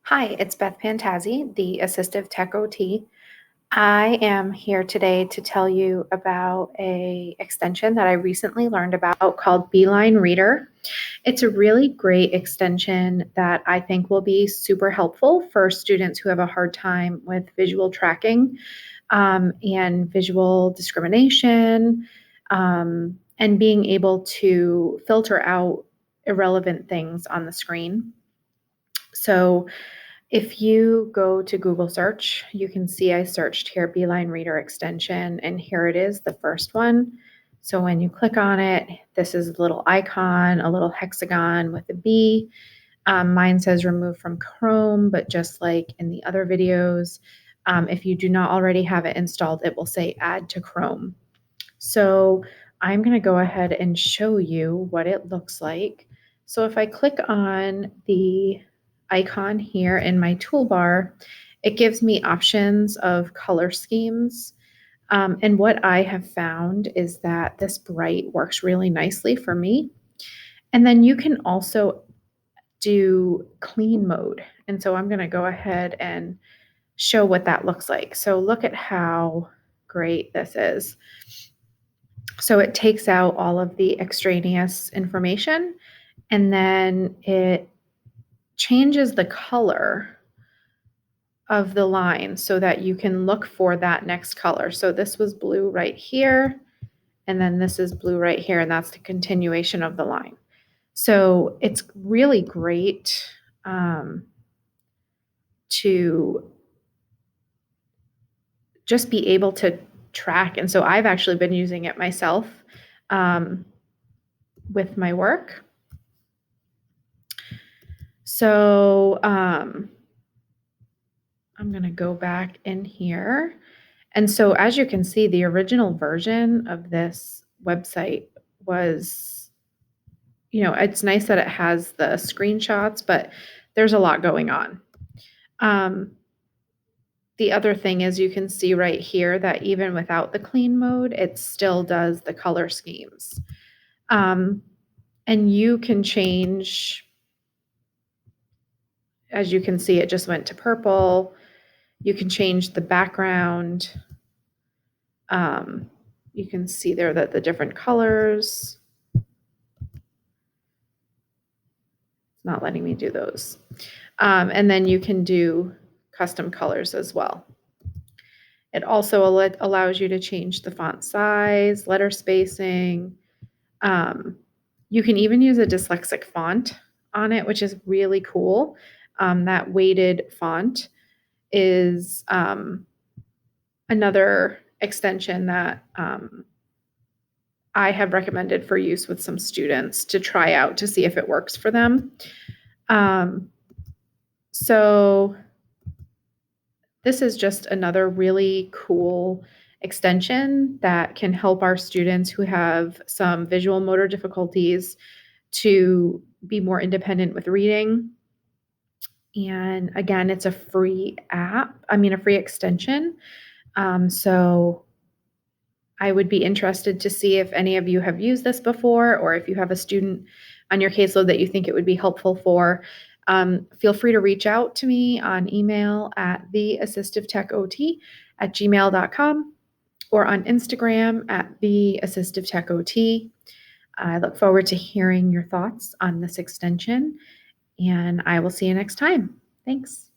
Hi, it's Beth Pantazzi, the Assistive Tech OT. I am here today to tell you about a extension that I recently learned about called BeeLine Reader. It's a really great extension that I think will be super helpful for students who have a hard time with visual tracking and visual discrimination, and being able to filter out irrelevant things on the screen. So if you go to Google search, you can see I searched here BeeLine Reader extension, and here it is, the first one. So when you click on it, this is a little icon, a little hexagon with a B. Mine says remove from Chrome, but just like in the other videos, if you do not already have it installed, it will say add to Chrome. So I'm going to go ahead and show you what it looks like. So if I click on the icon here in my toolbar, it gives me options of color schemes. And what I have found is that this bright works really nicely for me. And then you can also do clean mode. And so I'm going to go ahead and show what that looks like. So look at how great this is. So it takes out all of the extraneous information, and then it changes the color of the line so that you can look for that next color. So this was blue right here, and then this is blue right here, and that's the continuation of the line. So it's really great to just be able to track. And so I've actually been using it myself with my work. So I'm going to go back in here. And so as you can see, the original version of this website was, it's nice that it has the screenshots, but there's a lot going on. The other thing is you can see right here that even without the clean mode, it still does the color schemes. And you can change, as you can see, it just went to purple. You can change the background. You can see there that the different colors. It's not letting me do those. And then you can do custom colors as well. It also allows you to change the font size, letter spacing. You can even use a dyslexic font on it, which is really cool. That weighted font is another extension that I have recommended for use with some students to try out to see if it works for them. So this is just another really cool extension that can help our students who have some visual motor difficulties to be more independent with reading. And again, it's a free a free extension. So I would be interested to see if any of you have used this before, or if you have a student on your caseload that you think it would be helpful for. Feel free to reach out to me on email at theassistivetechot@gmail.com or on Instagram at theassistivetechot. I look forward to hearing your thoughts on this extension, and I will see you next time. Thanks.